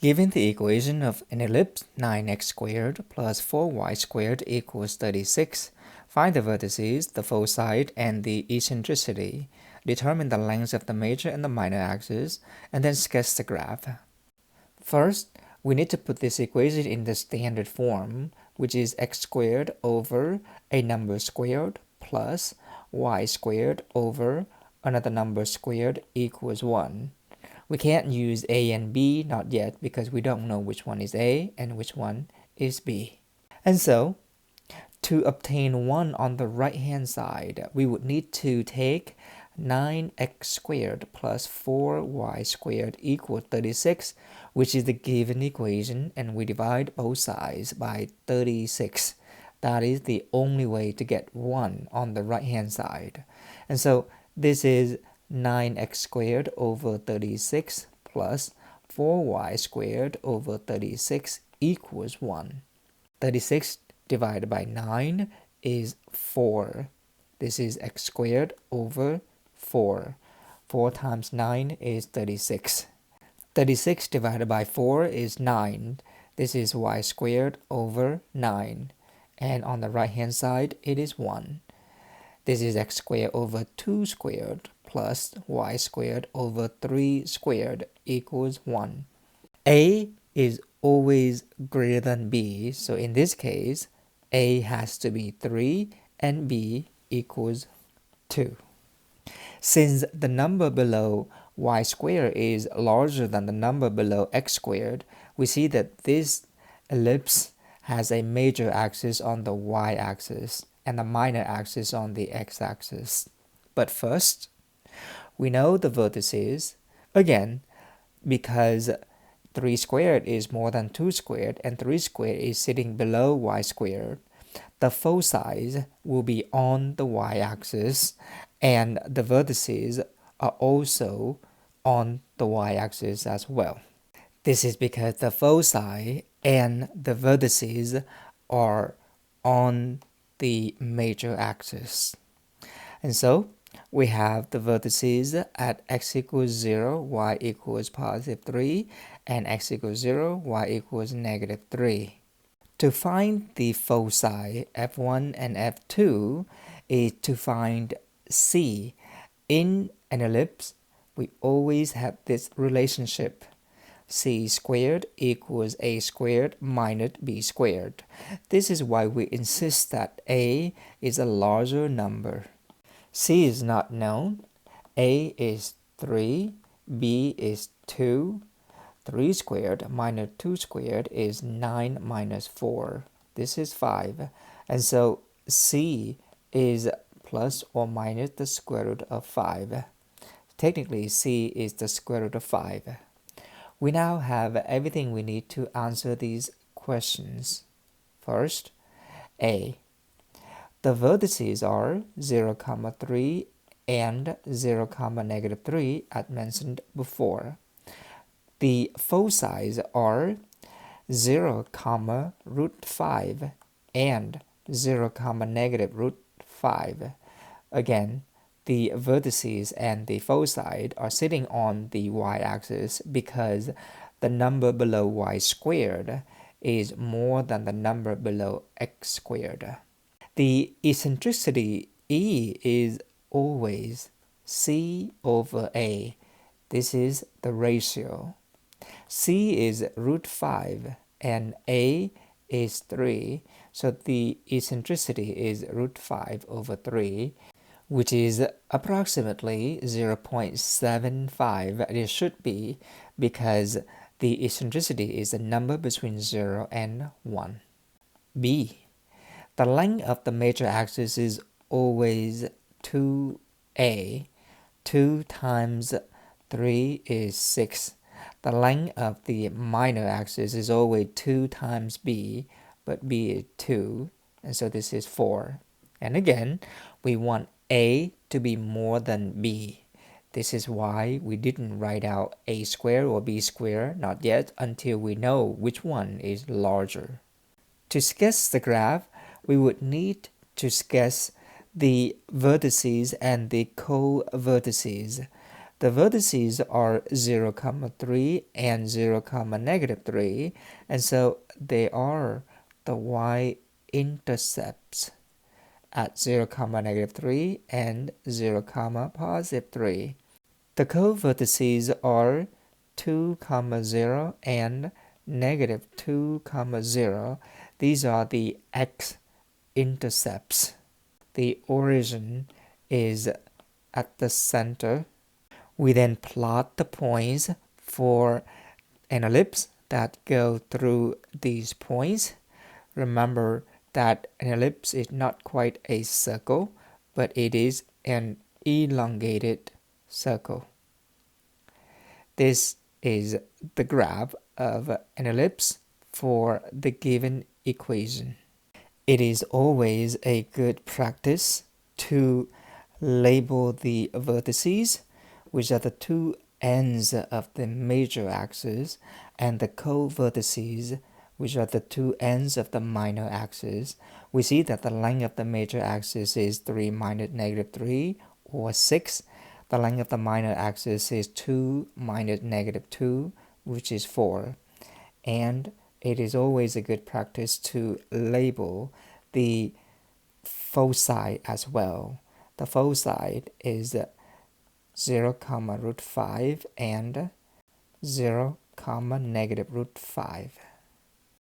Given the equation of an ellipse 9x squared plus 4y squared equals 36, find the vertices, the foci, and the eccentricity. Determine the lengths of the major and the minor axes, and then sketch the graph. First, we need to put this equation in the standard form, which is x squared over a number squared plus y squared over another number squared equals 1. We can't use a and b, not yet, because we don't know which one is a and which one is b. And so, to obtain 1 on the right hand side, we would need to take 9x squared plus 4y squared equals 36, which is the given equation, and we divide both sides by 36. That is the only way to get 1 on the right hand side. And so this is 9x squared over 36 plus 4y squared over 36 equals 1. 36 divided by 9 is 4. This is x squared over 4. 4 times 9 is 36. 36 divided by 4 is 9. This is y squared over 9. And on the right hand side, it is 1. This is x squared over 2 squared plus y squared over 3 squared equals 1. A is always greater than b, so in this case, a has to be 3 and b equals 2. Since the number below y squared is larger than the number below x squared, we see that this ellipse has a major axis on the y-axis and a minor axis on the x-axis. But first, we know the vertices, again, because 3 squared is more than 2 squared and 3 squared is sitting below y squared. The foci will be on the y-axis and the vertices are also on the y-axis as well. This is because the foci and the vertices are on the major axis. And so we have the vertices at x equals 0, y equals positive 3, and x equals 0, y equals negative 3. To find the foci f1 and f2 is to find c. In an ellipse, we always have this relationship. C squared equals a squared minus b squared. This is why we insist that a is a larger number. C is not known. A is 3, b is 2. 3 squared minus 2 squared is 9 minus 4. This is 5. And so c is plus or minus the square root of 5. Technically, c is the square root of 5. We now have everything we need to answer these questions. First, A. The vertices are 0, 3 and 0, negative 3 as mentioned before. The foci are 0, root 5 and 0, negative root 5. Again, the vertices and the foci are sitting on the y-axis because the number below y squared is more than the number below x squared. The eccentricity E is always c over a. This is the ratio. C is root 5 and a is 3, so the eccentricity is root 5 over 3, which is approximately 0.75. It should be because the eccentricity is a number between 0 and 1. B. The length of the major axis is always 2a. 2 times 3 is 6. The length of the minor axis is always 2 times b, but b is 2, and so this is 4. And again, we want a to be more than b. This is why we didn't write out a squared or b squared, not yet, until we know which one is larger. To sketch the graph, we would need to sketch the vertices and the co-vertices. The vertices are 0, 3 and 0, negative 3, and so they are the y-intercepts at 0, negative 3 and 0, positive 3. The co-vertices are 2, 0 and negative 2, 0. These are the x-intercepts. The origin is at the center. We then plot the points for an ellipse that go through these points. Remember that an ellipse is not quite a circle, but it is an elongated circle. This is the graph of an ellipse for the given equation. It is always a good practice to label the vertices, which are the two ends of the major axis, and the co-vertices, which are the two ends of the minor axis. We see that the length of the major axis is 3 minus negative 3, or 6. The length of the minor axis is 2 minus negative 2, which is 4. And it is always a good practice to label the foci as well. The foci is 0, root 5 and 0, negative root 5.